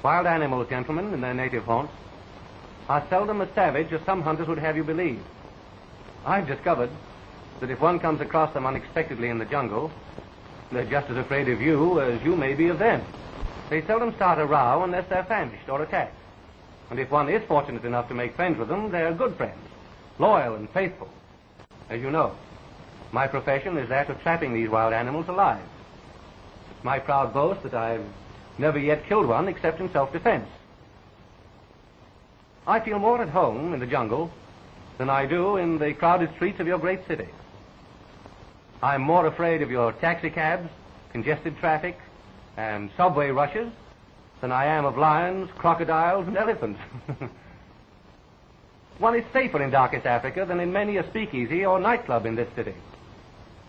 Wild animals, gentlemen, in their native haunts, are seldom as savage as some hunters would have you believe. I've discovered that if one comes across them unexpectedly in the jungle, they're just as afraid of you as you may be of them. They seldom start a row unless they're famished or attacked. And if one is fortunate enough to make friends with them, they're good friends, loyal and faithful. As you know, my profession is that of trapping these wild animals alive. It's my proud boast that I've never yet killed one except in self-defense. I feel more at home in the jungle than I do in the crowded streets of your great city. I'm more afraid of your taxicabs, congested traffic, and subway rushes than I am of lions, crocodiles, and elephants. One is safer in darkest Africa than in many a speakeasy or nightclub in this city.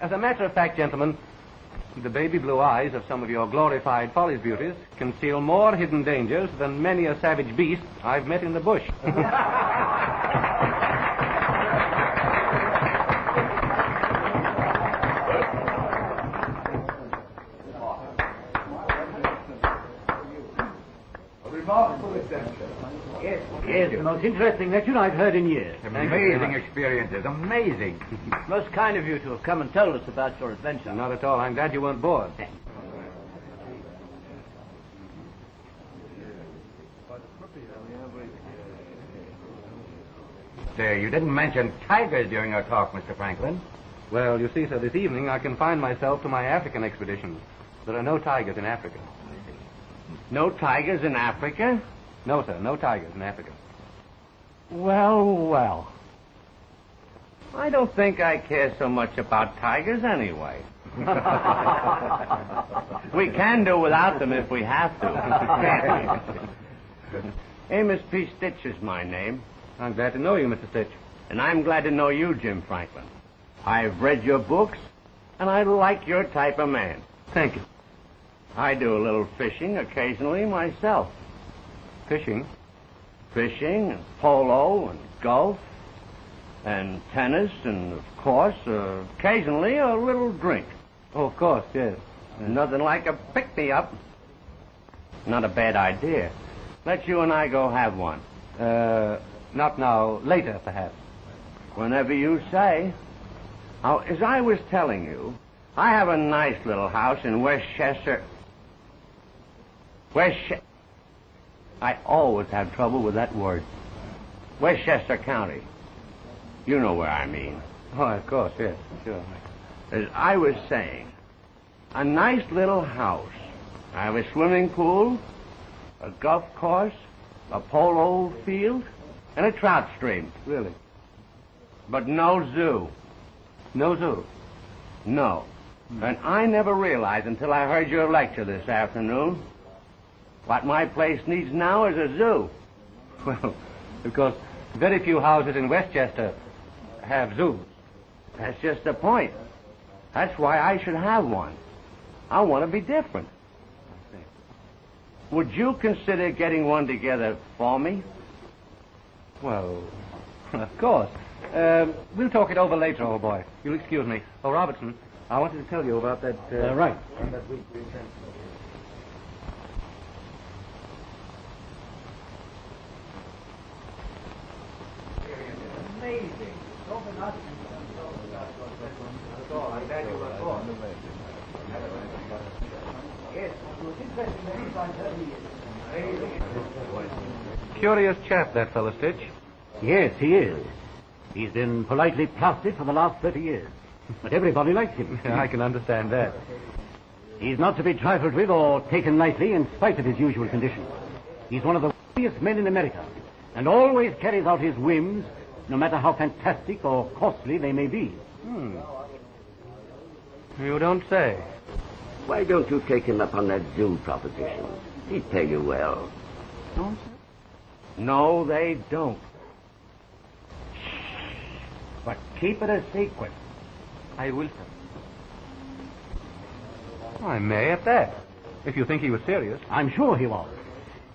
As a matter of fact, gentlemen, the baby blue eyes of some of your glorified Follies beauties conceal more hidden dangers than many a savage beast I've met in the bush. Remarkable adventure. Yes, the most interesting lecture I've heard in years. Amazing experiences, amazing. Most kind of you to have come and told us about your adventure. Not at all. I'm glad you weren't bored. Say, you didn't mention tigers during your talk, Mr. Franklin. Well, you see, sir, this evening I confined myself to my African expeditions. There are no tigers in Africa. No tigers in Africa? No, sir, no tigers in Africa. Well. I don't think I care so much about tigers anyway. We can do without them if we have to. Amos P. Stitch is my name. I'm glad to know you, Mr. Stitch. And I'm glad to know you, Jim Franklin. I've read your books, and I like your type of man. Thank you. I do a little fishing occasionally myself. Fishing? Fishing, and polo, and golf, and tennis, and, of course, occasionally a little drink. Oh, of course, yes. Nothing like a pick-me-up. Not a bad idea. Let you and I go have one. Not now. Later, perhaps. Whenever you say. Now, as I was telling you, I have a nice little house in Westchester. I always have trouble with that word. Westchester County. You know where I mean. Oh, of course, yes, sure. As I was saying, a nice little house. I have a swimming pool, a golf course, a polo field, and a trout stream. Really? But no zoo. No zoo? No. And I never realized until I heard your lecture this afternoon. What my place needs now is a zoo. Well, of course, very few houses in Westchester have zoos. That's just the point. That's why I should have one. I want to be different. I see. Would you consider getting one together for me? Well, of course. We'll talk it over later, old boy. You'll excuse me. Oh, Robertson, I wanted to tell you about that... Right. That week we sent... Amazing. Curious chap, that fellow Stitch. Yes, he is. He's been politely plastered for the last 30 years. But everybody likes him. I can understand that. He's not to be trifled with or taken lightly in spite of his usual condition. He's one of the wealthiest men in America and always carries out his whims, no matter how fantastic or costly they may be. You don't say. Why don't you take him up on that zoo proposition? He'd pay you well. No, they don't. Shh. But keep it a secret. I will, sir. I may at that, if you think he was serious. I'm sure he was.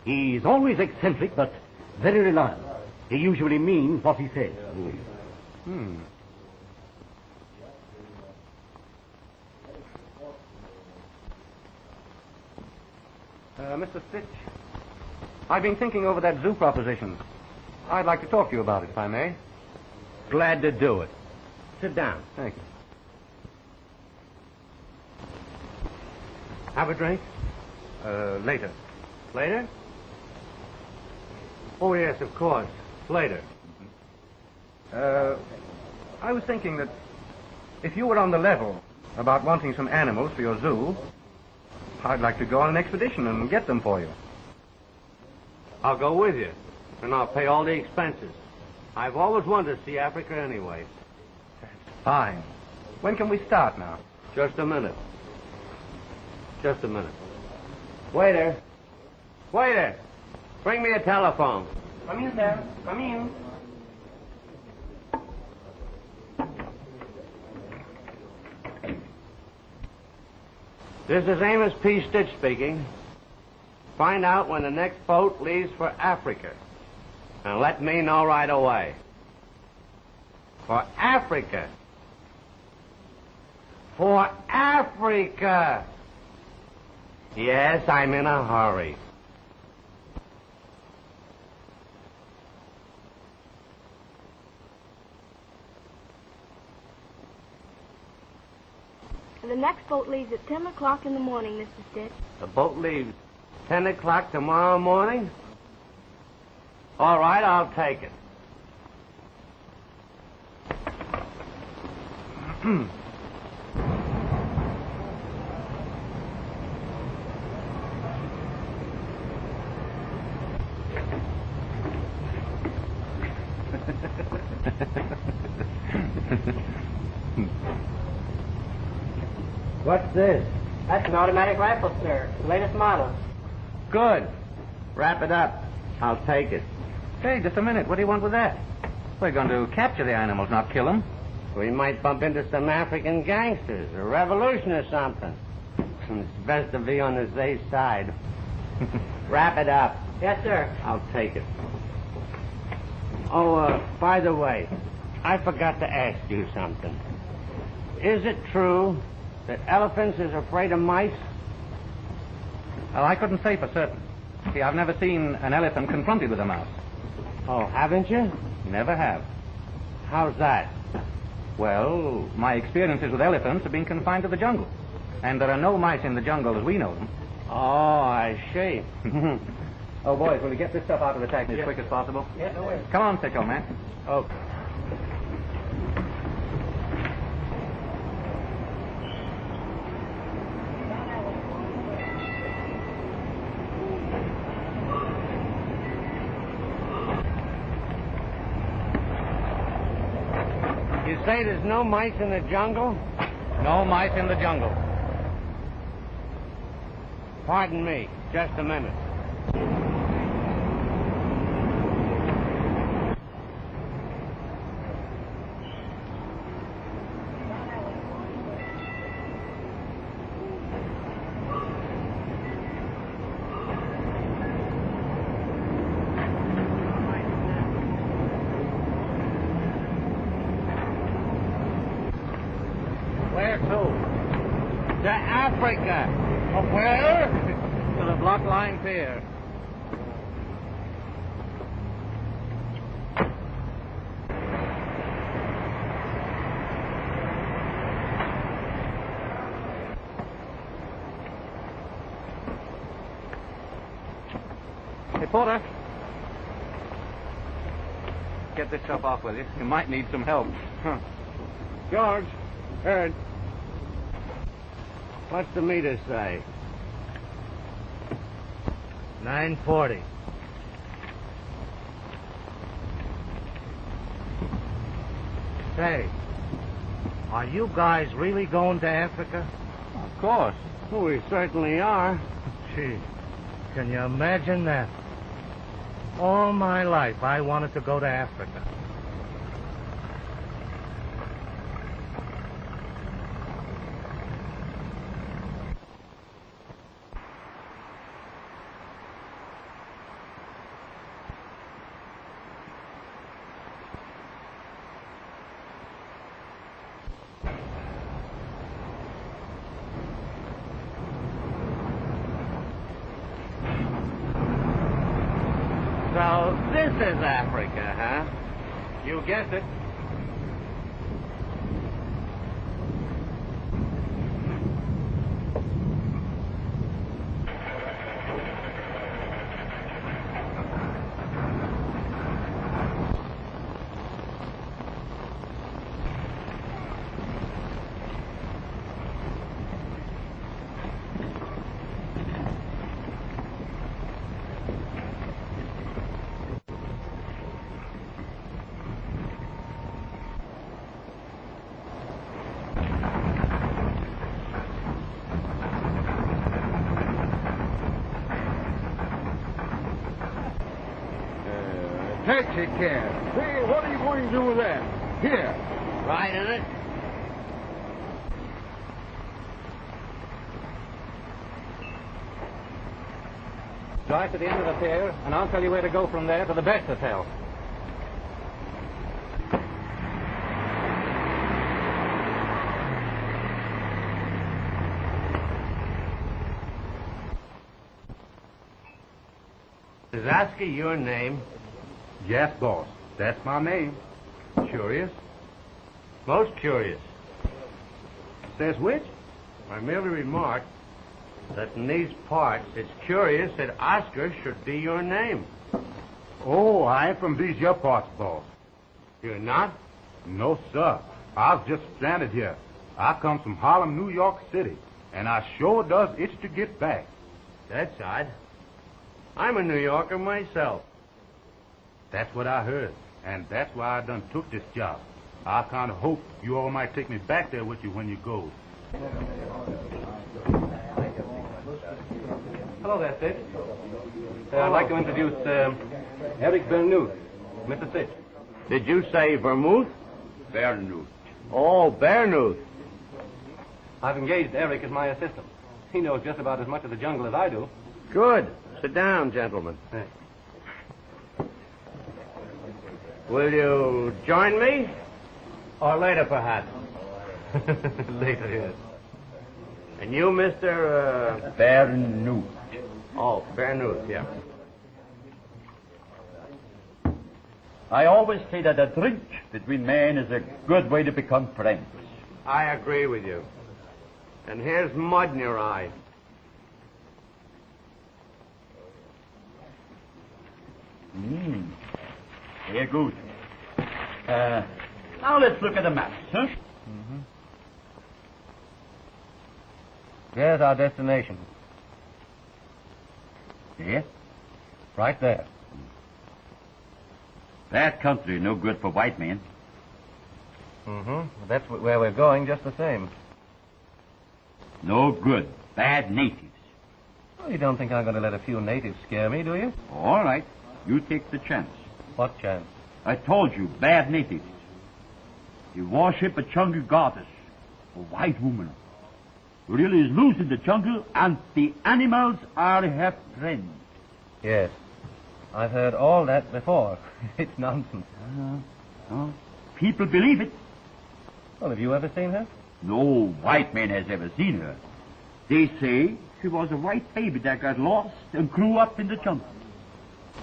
He's always eccentric, but very reliable. He usually means what he says. Mr. Stitch, I've been thinking over that zoo proposition. I'd like to talk to you about it, if I may. Glad to do it. Sit down. Thank you. Have a drink? Later. Later? Oh, yes, of course. Later. I was thinking that if you were on the level about wanting some animals for your zoo, I'd like to go on an expedition and get them for you. I'll go with you, and I'll pay all the expenses. I've always wanted to see Africa anyway. Fine. When can we start now? Just a minute. Just a minute. Waiter. Waiter. Bring me a telephone. Come in, sir. Come in. This is Amos P. Stitch speaking. Find out when the next boat leaves for Africa. And let me know right away. For Africa. For Africa. Yes, I'm in a hurry. The next boat leaves at 10 o'clock in the morning, Mr. Stitch. The boat leaves 10 o'clock tomorrow morning? All right, I'll take it. What's this? That's an automatic rifle, sir. Latest model. Good. Wrap it up. I'll take it. Hey, just a minute. What do you want with that? We're going to capture the animals, not kill them. We might bump into some African gangsters, a revolution or something. It's best to be on the safe side. Wrap it up. Yes, sir. I'll take it. Oh, by the way, I forgot to ask you something. Is it true that elephants is afraid of mice? Well, I couldn't say for certain. See, I've never seen an elephant confronted with a mouse. Oh, haven't you? Never have. How's that? Well, my experiences with elephants have been confined to the jungle. And there are no mice in the jungle as we know them. Oh, I see. Oh, boys, will you get this stuff out of the taxi as quick as possible? Yes, no worries. Come on, Sicko, man. Okay. You say there's no mice in the jungle? No mice in the jungle. Pardon me, just a minute. Where to? To Africa. Where? To the Block Line Pier. Hey, Porter. Get this stuff off with you. You might need some help. George, Ed, what's the meter say? 940. Say, are you guys really going to Africa? Of course. Well, we certainly are. Gee, can you imagine that? All my life, I wanted to go to Africa. So this is Africa, huh? You guessed it. Take care. Hey, what are you going to do with that? Here. Right in it? Drive to the end of the pier, and I'll tell you where to go from there to the best hotel. Is asking your name? Yes, boss. That's my name. Curious? Most curious. Says which? I merely remarked that in these parts, it's curious that Oscar should be your name. Oh, I ain't from these your parts, boss. You're not? No, sir. I was just stranded here. I come from Harlem, New York City, and I sure does itch to get back. That's odd. I'm a New Yorker myself. That's what I heard, and that's why I done took this job. I kind of hope you all might take me back there with you when you go. Hello there, Sid. I'd like to introduce Eric Bernuth, Mr. Sid. Did you say vermouth? Vernuth. Oh, Bernuth. I've engaged Eric as my assistant. He knows just about as much of the jungle as I do. Good. Sit down, gentlemen. Thanks. Will you join me? Or later, perhaps? Later, yes. And you, Mr. Vernuth. Oh, Bernuth, yeah. I always say that a drink between men is a good way to become friends. I agree with you. And here's mud in your eye. Very good. Now let's look at the maps, huh? There's our destination. Yes? Right there. That country no good for white men. That's where we're going just the same. No good. Bad natives. Well, you don't think I'm going to let a few natives scare me, do you? All right. You take the chance. What chance? I told you, bad natives. You worship a jungle goddess, a white woman. Who really is loose in the jungle, and the animals are her friends. Yes. I've heard all that before. It's nonsense. People believe it. Well, have you ever seen her? No white man has ever seen her. They say she was a white baby that got lost and grew up in the jungle.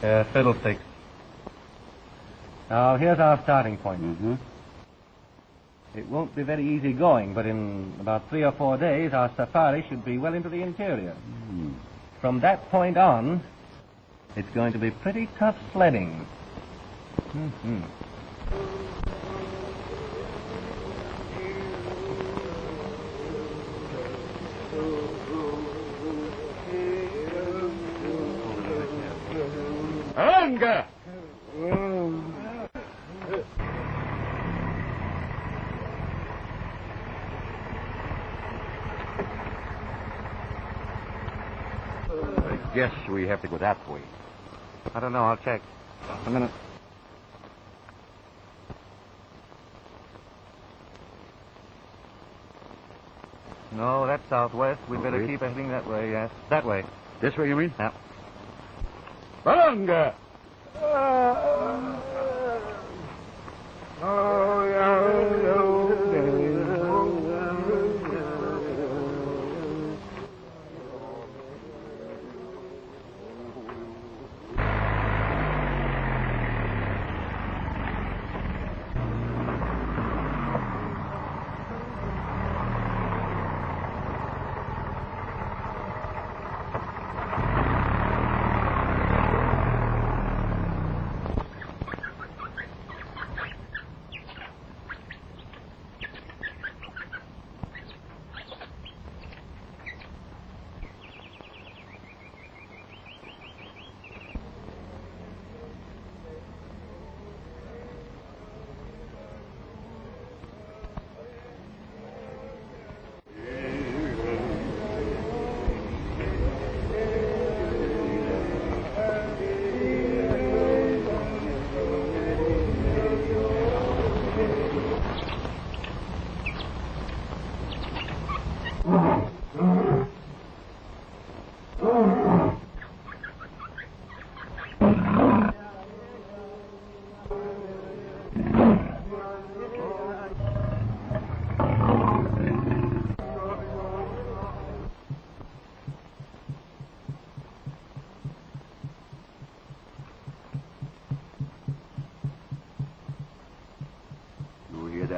Fiddlesticks. Now, here's our starting point. It won't be very easy going, but in about 3 or 4 days, our safari should be well into the interior. From that point on, it's going to be pretty tough sledding. Hunger! I guess we have to go that way. I don't know. I'll check. I'm gonna... No, that's southwest. We'd better keep heading that way, yes. That way. This way, you mean? Yeah. Hunger!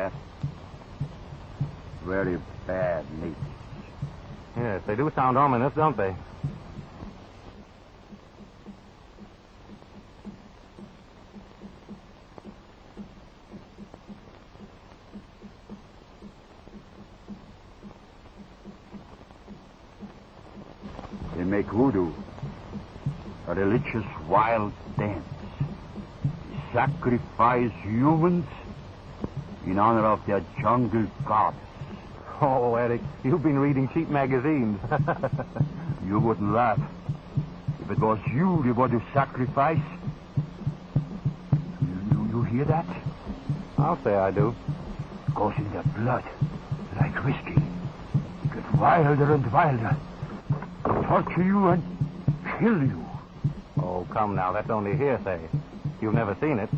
that. Very bad natives. Yes, they do sound ominous, don't they? They make voodoo, a religious wild dance. They sacrifice humans in honor of their jungle gods. Oh, Eric, you've been reading cheap magazines. You wouldn't laugh if it was you they were to sacrifice. You hear that? I'll say I do. It goes in their blood, like whiskey. It gets wilder and wilder. They torture you and kill you. Oh, come now, that's only hearsay. You've never seen it.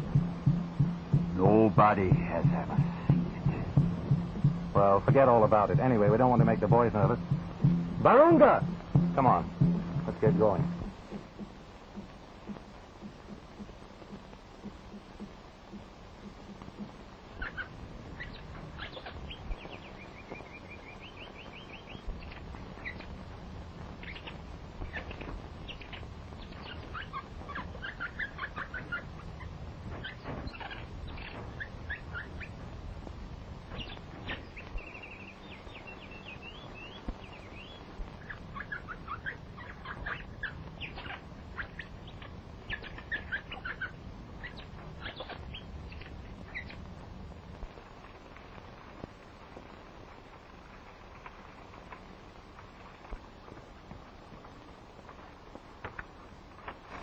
Nobody has ever seen it. Well, forget all about it. Anyway, we don't want to make the boys nervous. Barunga! Come on, let's get going.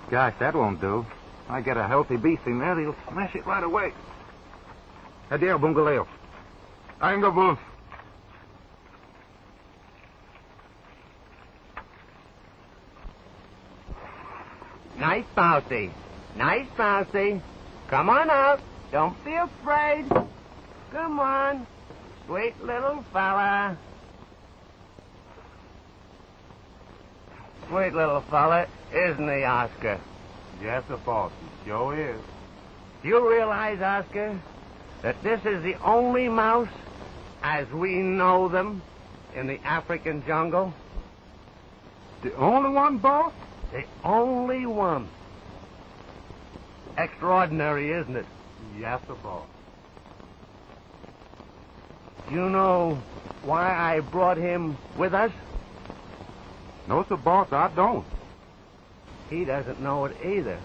Gosh, that won't do. I get a healthy beast in there, he'll smash it right away. Adele, bungaleo. I'm the wolf. Nice bouncy. Nice bouncy. Come on out. Don't be afraid. Come on. Sweet little fella. Sweet little fella, isn't he, Oscar? Yes, sir, boss. He sure is. Do you realize, Oscar, that this is the only mouse, as we know them, in the African jungle? The only one, boss? The only one. Extraordinary, isn't it? Yes, sir, boss. You know why I brought him with us? No, sir, boss, I don't. He doesn't know it either.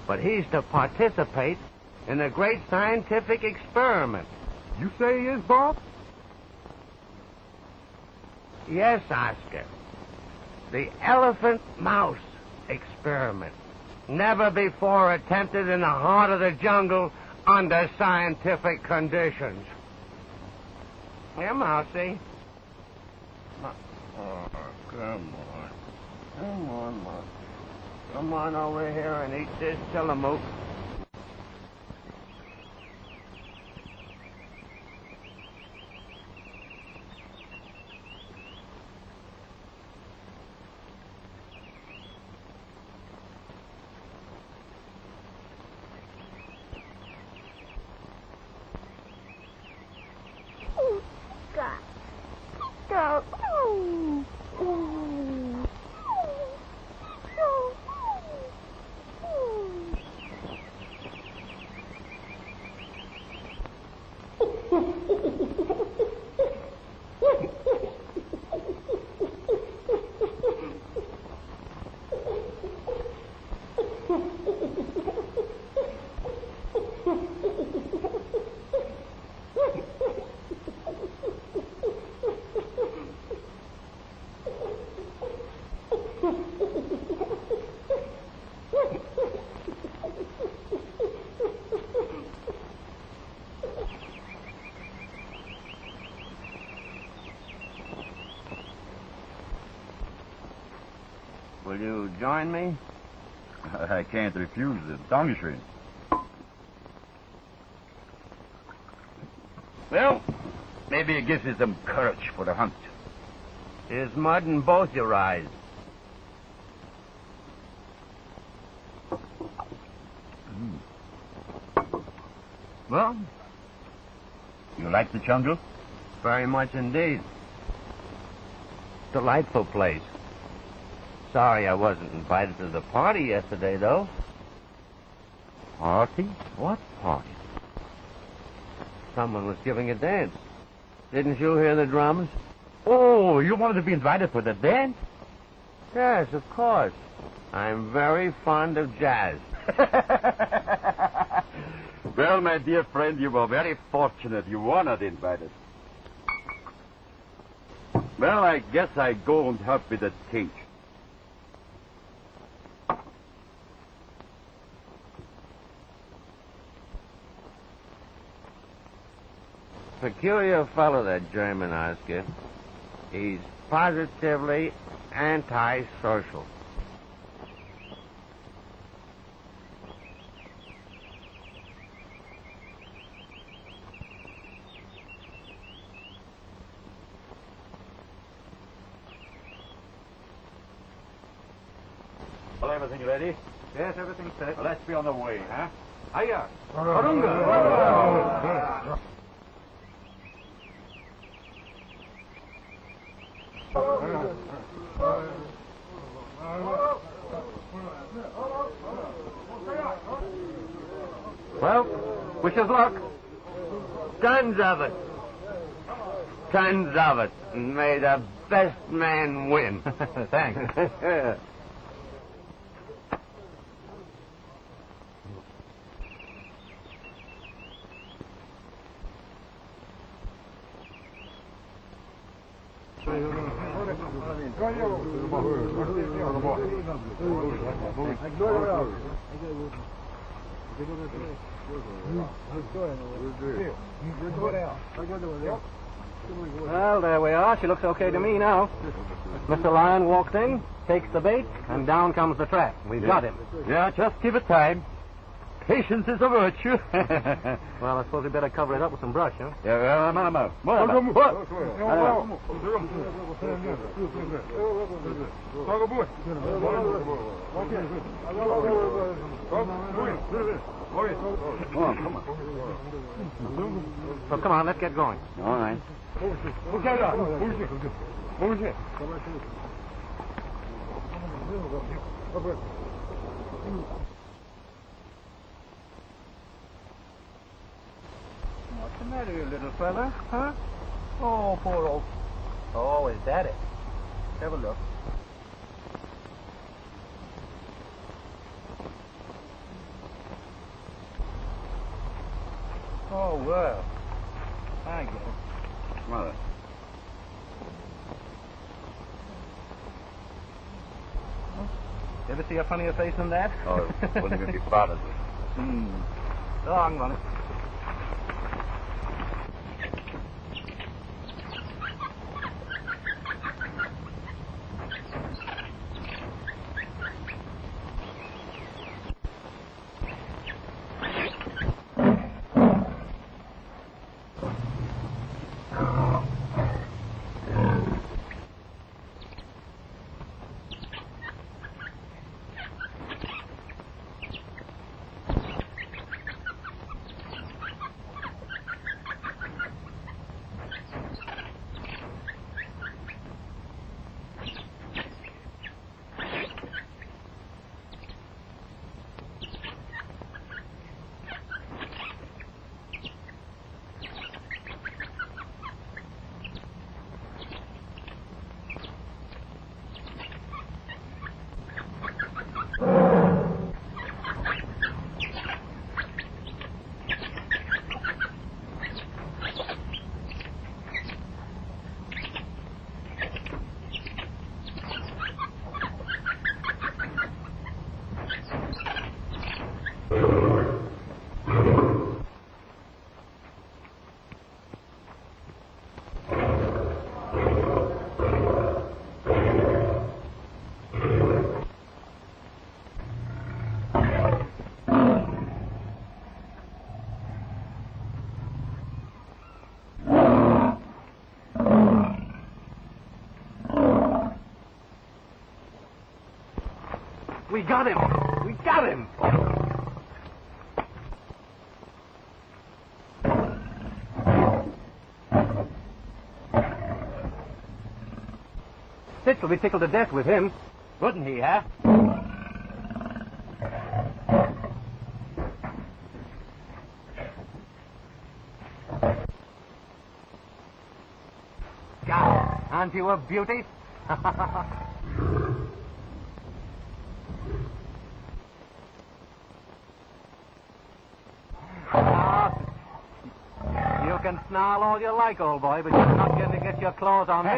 But he's to participate in a great scientific experiment. You say he is, boss? Yes, Oscar. The elephant mouse experiment. Never before attempted in the heart of the jungle under scientific conditions. Here, Mousy. Oh, come on. Come on, Mouse. Come on over here and eat this tillamook. Will you join me? I can't refuse the donkey train. Well, maybe it gives you some courage for the hunt. There's mud in both your eyes. Well, You like the jungle? Very much indeed. Delightful place. Sorry I wasn't invited to the party yesterday, though. Party? What party? Someone was giving a dance. Didn't you hear the drums? Oh, you wanted to be invited for the dance? Yes, of course. I'm very fond of jazz. Well, my dear friend, you were very fortunate you were not invited. Well, I guess I go and help with the cage. Peculiar fellow, that German Oscar. He's positively antisocial. Well, everything ready? Yes, everything's set. Well, let's be on the way, huh? Hiya. Well, wish us luck. Tons of it. Tons of it. And may the best man win. Thanks. Well, there we are. She looks okay to me now. Mr. Lion walks in, takes the bait, and down comes the trap. We've got him. Yeah, just give it time. Patience is a virtue. Well, I suppose we better cover it up with some brush, huh? Yeah, So come on, let's get going. All right. What's the matter, you little fella? Huh? Oh, poor old... Oh, is that it? Have a look. Oh, well. I get it. Mother. Ever see a funnier face than that? Oh, wouldn't it be bothered with? So long, Ronnie. We got him! We got him! Stitch will be tickled to death with him. Wouldn't he, huh? God, aren't you a beauty? You can snarl all you like, old boy, but you're not going to get your claws on me.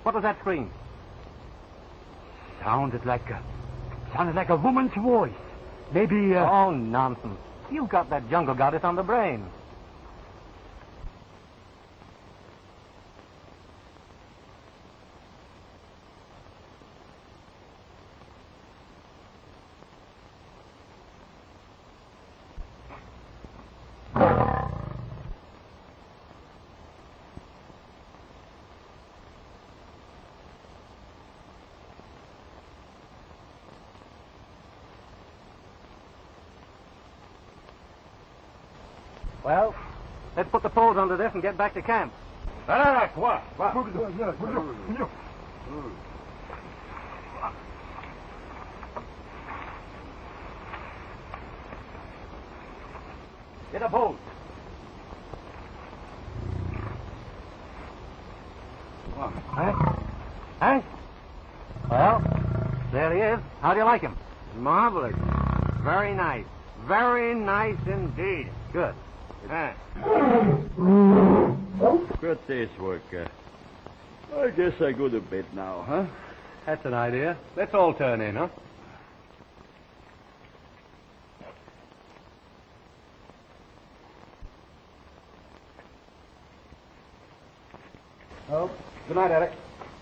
What was that scream? Sounded like a woman's voice. Maybe, Oh, nonsense. You've got that jungle goddess on the brain. Well, let's put the poles under this and get back to camp. get a boat. Huh? Well, there he is. How do you like him? Marvelous. Very nice. Very nice indeed. Good. Good day's work. I guess I go to bed now, huh? That's an idea. Let's all turn in, huh? Oh, good night, Eric.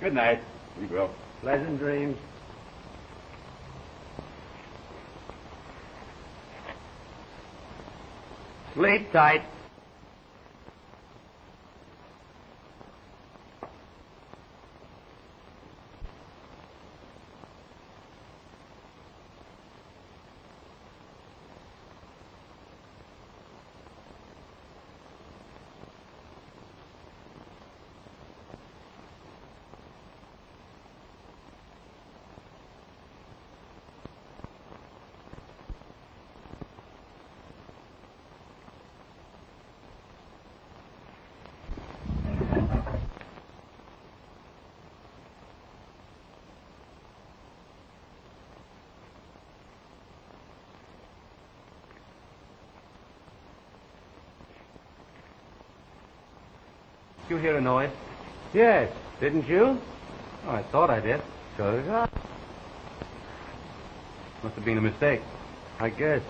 Good night. We go. Pleasant dreams. Sleep tight. Did you hear a noise? Yes, didn't you? Oh, I thought I did. So did I. Must have been a mistake. I guess.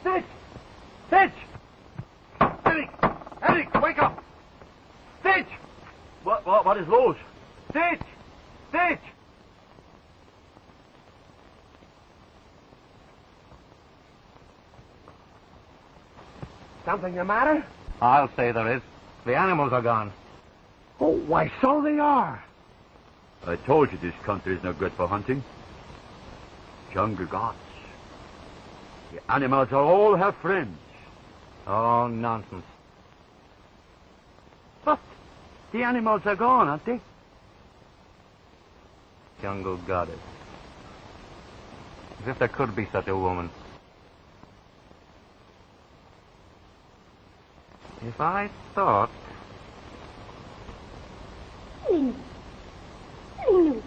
Stitch! Stitch! Eric, wake up! Stitch! What is loose? Stitch! Stitch! Something the matter? I'll say there is. The animals are gone. Oh, why, so they are. I told you this country is no good for hunting. Jungle gods. The animals all have friends. Oh, nonsense. But the animals are gone, aren't they? Jungle goddess. As if there could be such a woman. If I thought... knew. He knew.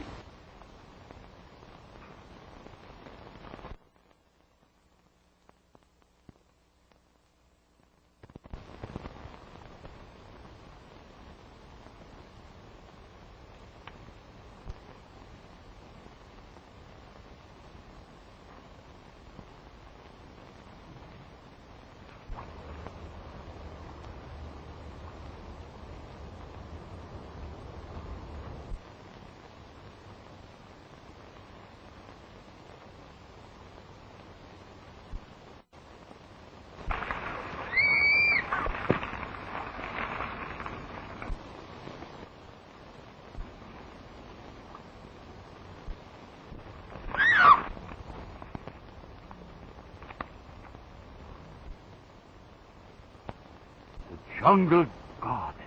Jungle goddess.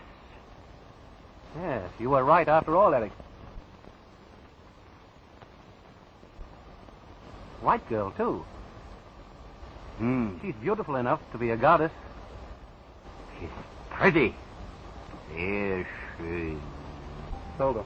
Yes, you were right after all, Eric. White girl, too. She's beautiful enough to be a goddess. She's pretty. Is she? Told her.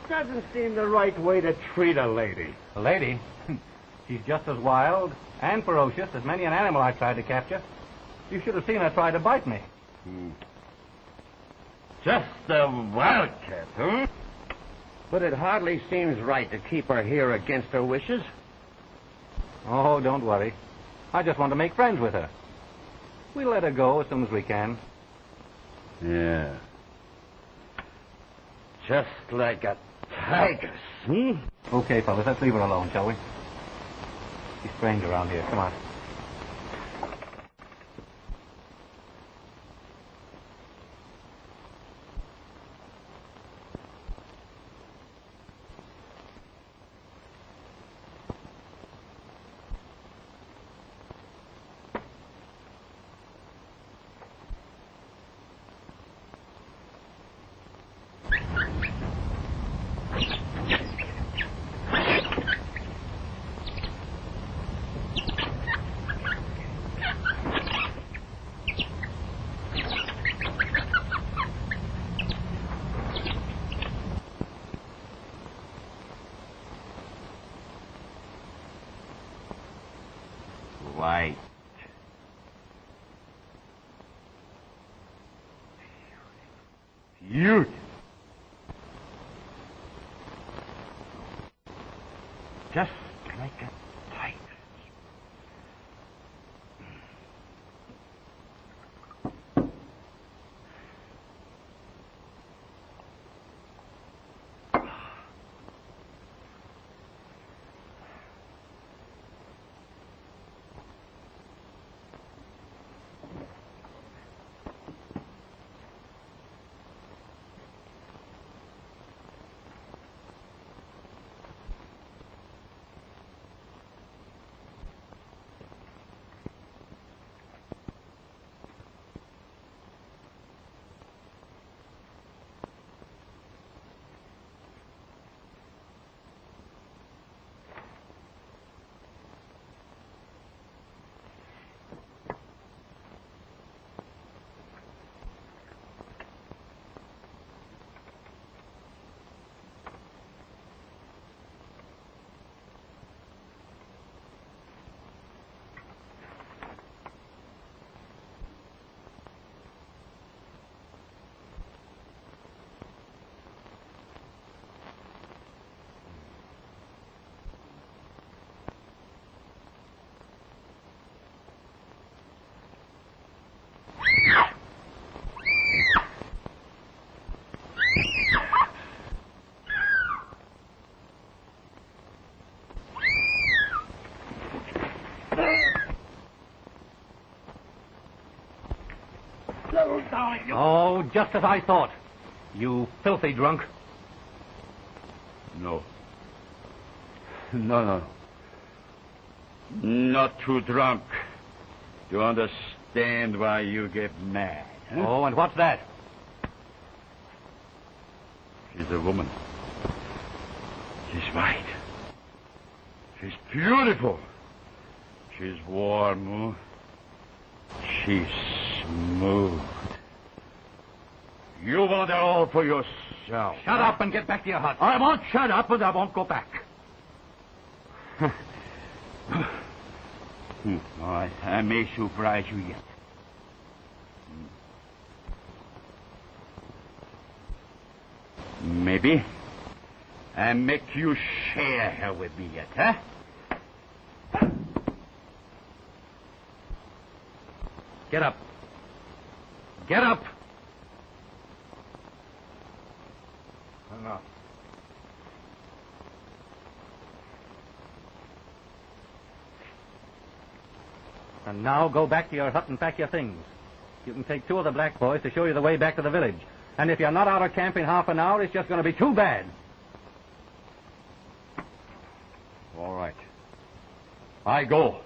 Doesn't seem the right way to treat a lady. A lady? She's just as wild and ferocious as many an animal I tried to capture. You should have seen her try to bite me. Just a wildcat, huh? But it hardly seems right to keep her here against her wishes. Oh, don't worry. I just want to make friends with her. We'll let her go as soon as we can. Yeah. Just like a tigress, hmm? Okay, fellas, let's leave her alone, shall we? She's strange around here. Come on. White. Beautiful. Just like a tigress. darling. Oh, just as I thought. You filthy drunk. No. No. Not too drunk to understand why you get mad. Huh? Oh, and what's that? She's a woman. She's white. She's beautiful. She's warm. She's smooth. You want it all for yourself. Shut up and get back to your hut. I won't shut up, and I won't go back. I may surprise you yet. Maybe I make you share her with me yet, huh? Get up. Get up. Enough. And now go back to your hut and pack your things. You can take 2 of the black boys to show you the way back to the village. And if you're not out of camp in half an hour, it's just going to be too bad. All right. I go.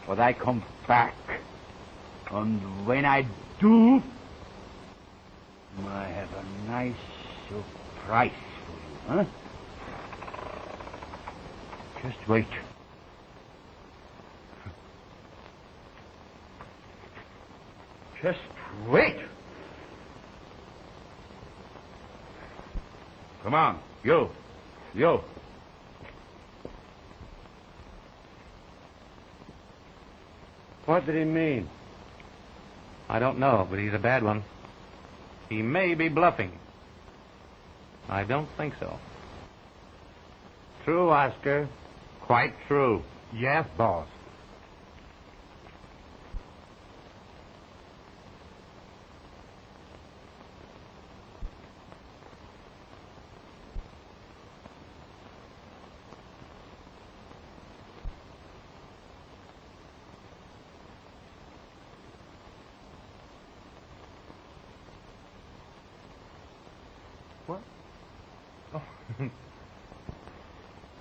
But I come back. And when I do, I have a nice surprise for you, huh? Just wait. Just wait. Come on, you. What did he mean? I don't know, but he's a bad one. He may be bluffing. I don't think so. True, Oscar. Quite true. Yes, boss.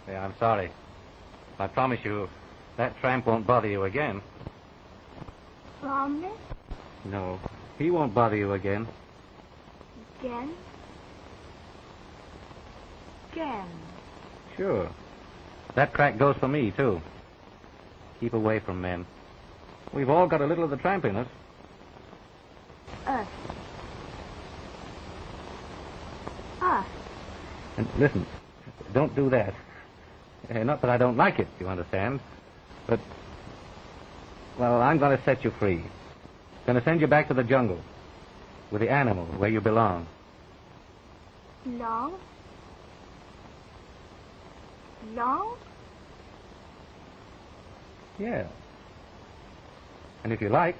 Yeah, I'm sorry. I promise you, that tramp won't bother you again. Promise? No, he won't bother you again. Again? Again? Sure. That crack goes for me, too. Keep away from men. We've all got a little of the tramp in us. Us. Us. And listen, don't do that. Not that I don't like it, you understand. But, well, I'm going to set you free. Going to send you back to the jungle. With the animal, where you belong. Long? Long? Yeah. And if you like,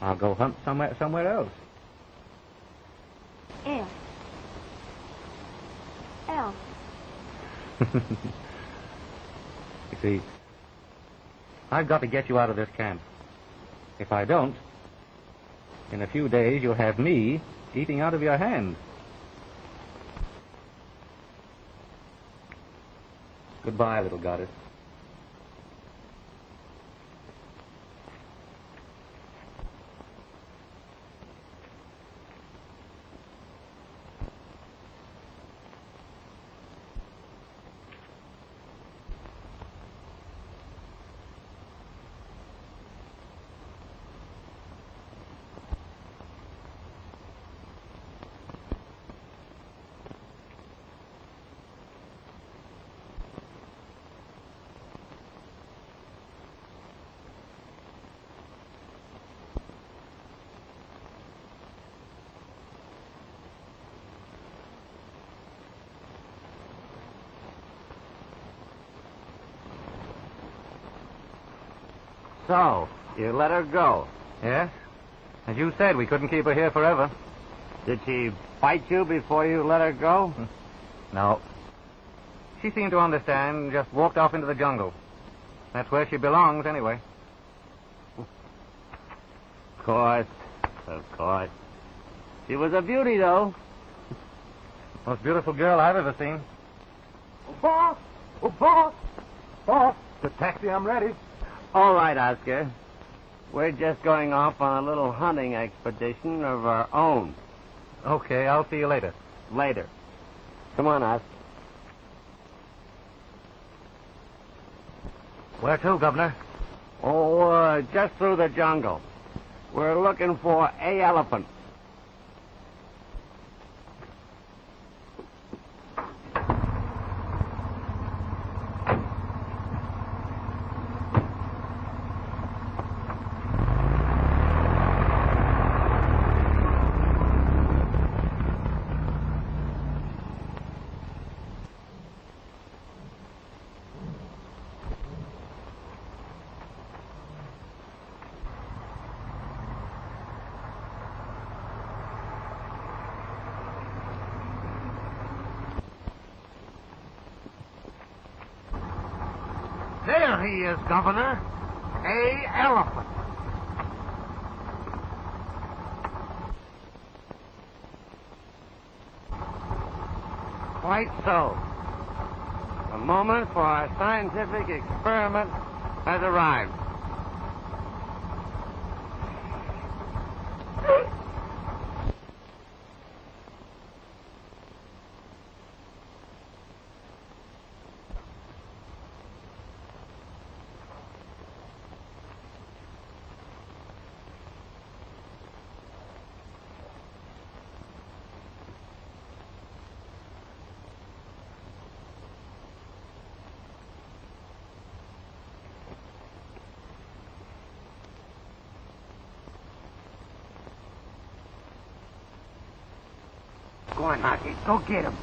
I'll go hunt somewhere else. Else. You see, I've got to get you out of this camp. If I don't, in a few days you'll have me eating out of your hand. Goodbye, little goddess. So, you let her go. Yes? As you said, we couldn't keep her here forever. Did she bite you before you let her go? No. She seemed to understand and just walked off into the jungle. That's where she belongs, anyway. Of course. Of course. She was a beauty, though. Most beautiful girl I've ever seen. Oh, boss! Oh, boss! Boss, the taxi, I'm ready. All right, Oscar. We're just going off on a little hunting expedition of our own. Okay, I'll see you later. Later. Come on, Oscar. Where to, Governor? Oh, just through the jungle. We're looking for a elephant. There he is, Governor. A elephant. Quite so. The moment for our scientific experiment has arrived. Go on, Hockey. Go get him.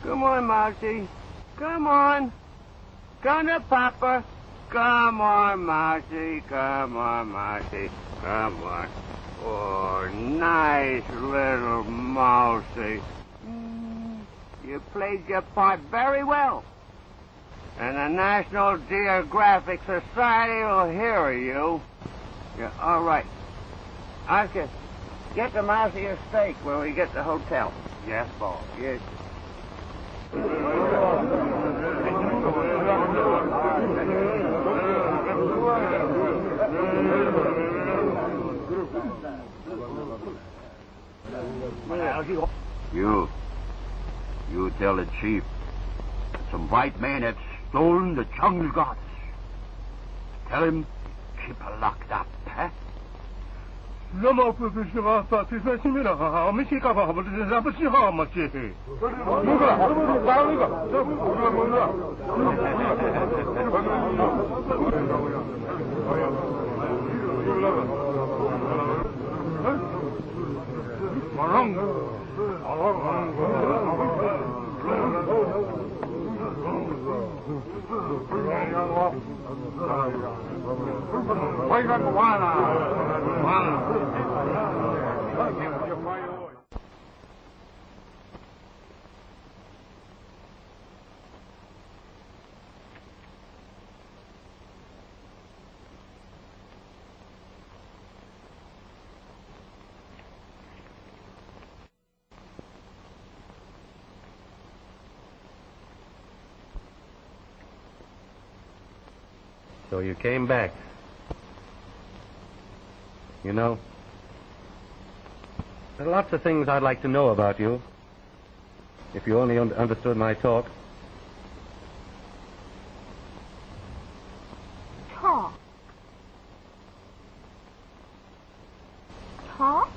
Come on, Mousy. Come on. Come to Papa. Come on, Mousy. Come on, Mousy. Come on. Oh, nice little Mousy. You played your part very well. And the National Geographic Society will hear of you. Yeah, all right. Oscar, get the Mousy a steak when we get to the hotel. Yes, boss. Yes. You tell the chief some white man had stolen the jungle gods. Tell him keep her locked up, huh? So you came back. You know, there are lots of things I'd like to know about you. If you only understood my talk. Talk. Talk?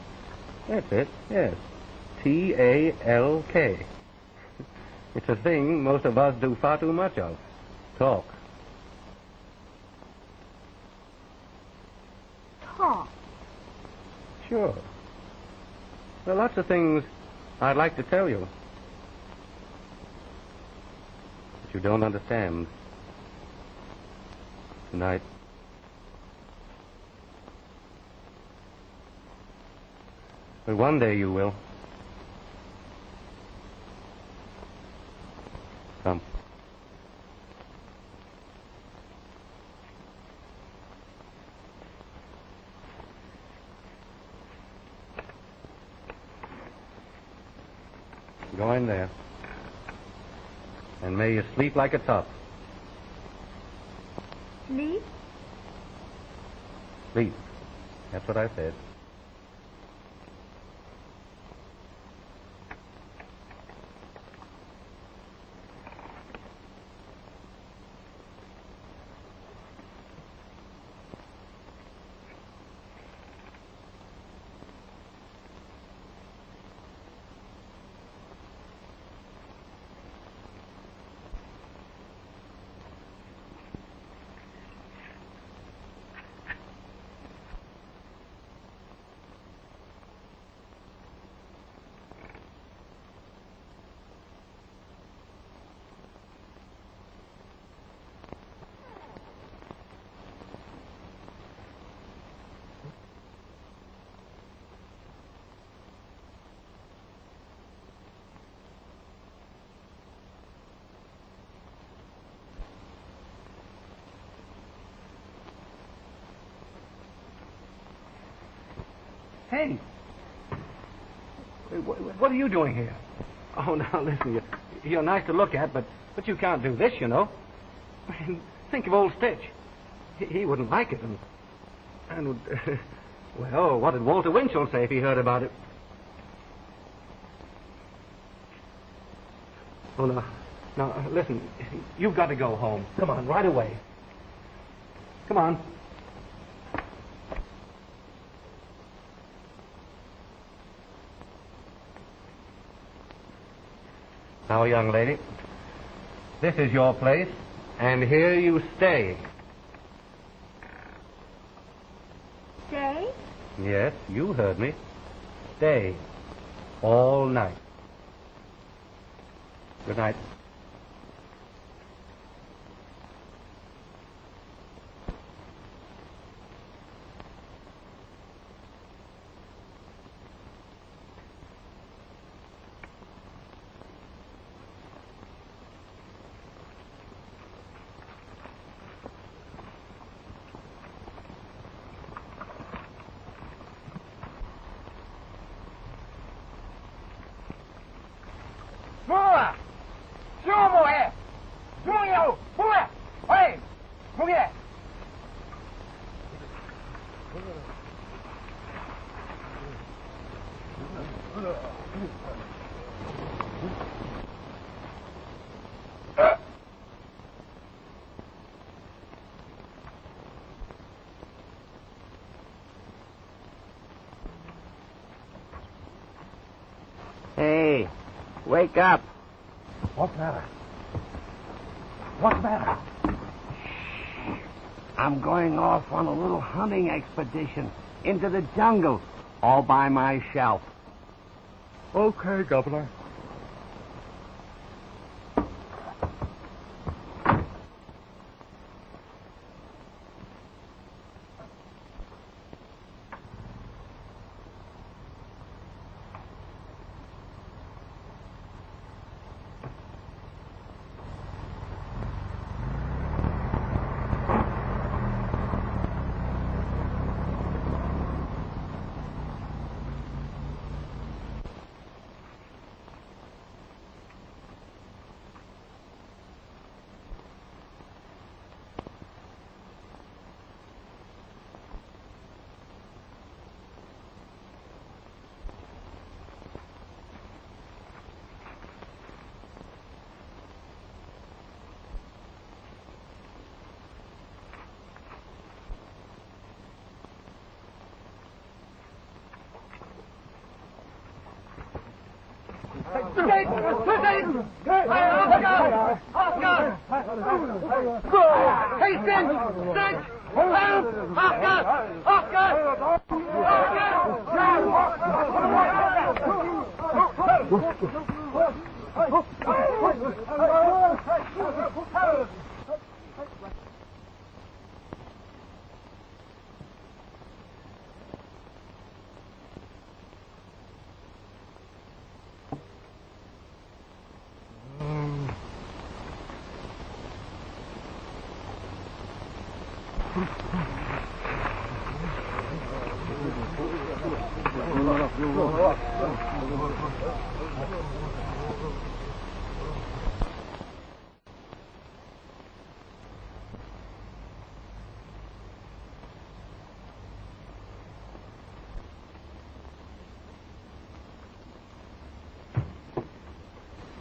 That's it, yes. T-A-L-K. It's a thing most of us do far too much of. Talk. Talk. Sure. There are lots of things I'd like to tell you. But you don't understand. Tonight. But one day you will. Come. Go in there. And may you sleep like a top. Sleep? Sleep. That's what I said. Hey! What are you doing here? Oh, now, listen, you're nice to look at, but you can't do this, you know. I mean, think of old Stitch. He wouldn't like it, and well, what did Walter Winchell say if he heard about it? Oh, now, listen, you've got to go home. Come on, right away. Come on. Now, young lady, this is your place, and here you stay. Stay? Yes, you heard me. Stay. All night. Good night. Hey, wake up. What's the matter? What's the matter? I'm going off on a little hunting expedition into the jungle all by myself. Okay, Governor. Hey, Cinch! Cinch! Help! Oscar!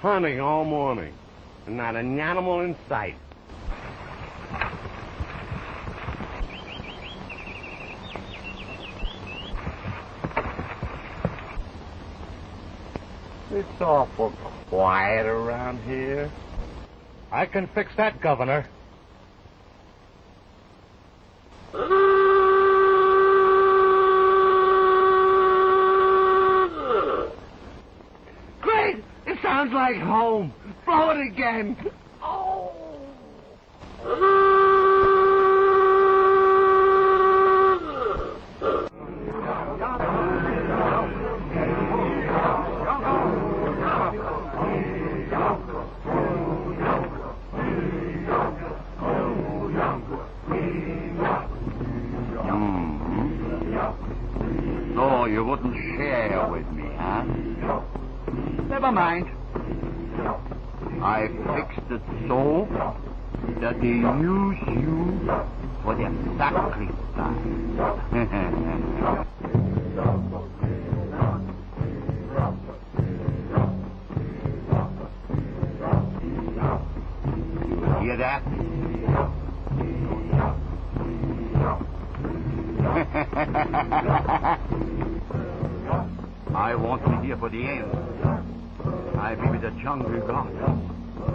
Hunting all morning, and not an animal in sight. It's awful quiet around here. I can fix that, Governor. Great! It sounds like home. Blow it again. So you wouldn't share with me, huh? Never mind. I fixed it so that they use you for their sacrifice. You hear that? I won't be here for the end. I'll be with the jungle god.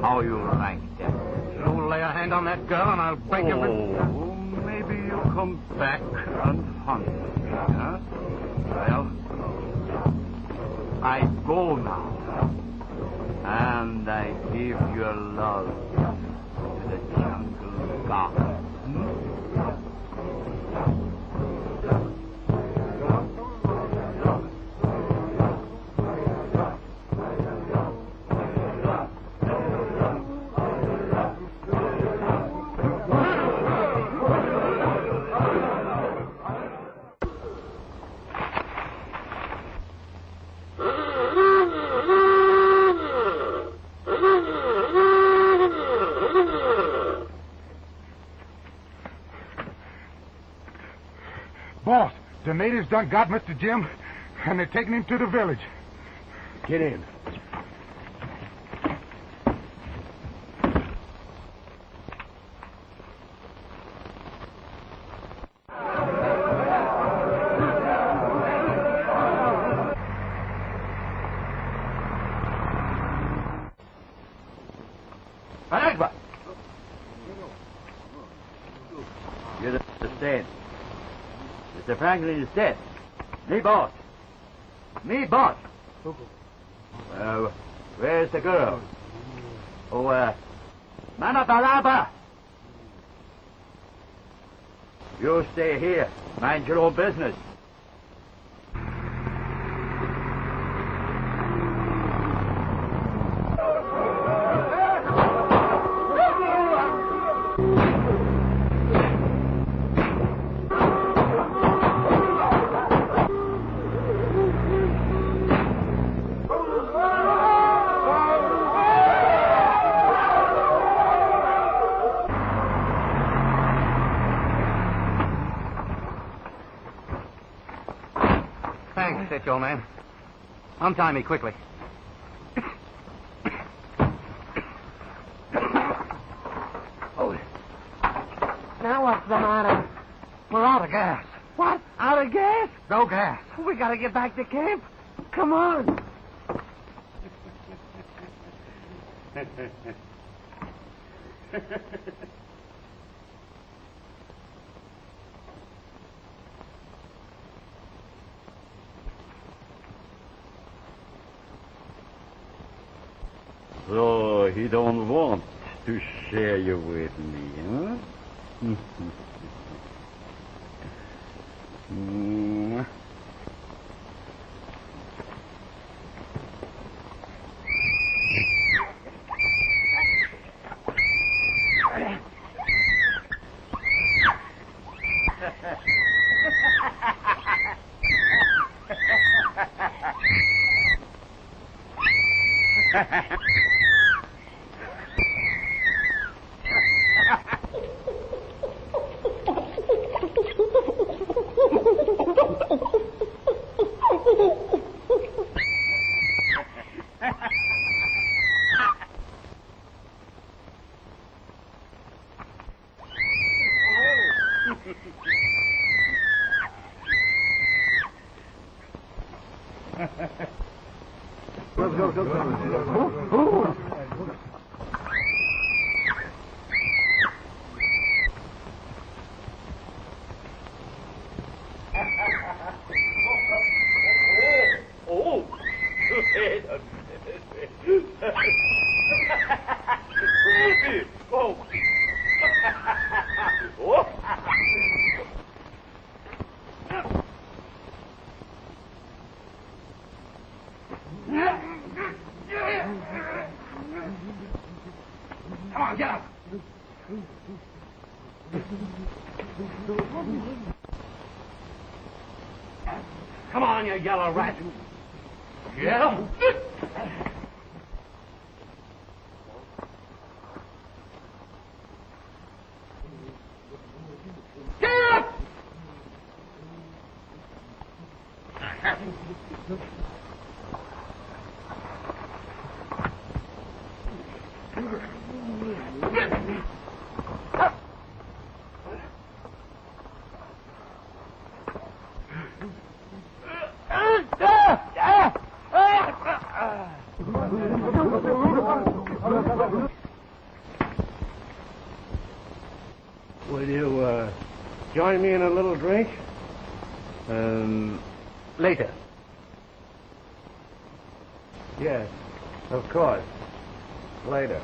How you rank them? You lay a hand on that girl and I'll break every... Oh, maybe you'll come back and hunt me, huh? Well, I go now. And I give your love to the jungle god. Boss, the natives done got Mr. Jim, and they're taking him to the village. Get in. Anagba! You understand? Mr. Franklin is dead. Me boss. Me boss. Where's the girl? Oh, Mama Baraba! You stay here. Mind your own business. Thanks, Hitch, old man. Untie me quickly. Now what's the matter? We're out of gas. What? Out of gas? No gas. We gotta get back to camp. Come on. So he don't want to share you with me, huh? Come on, get up. Come on, you yellow rat. Get up. Get up! Will you join me in a little drink? Later. Yes, of course. Later.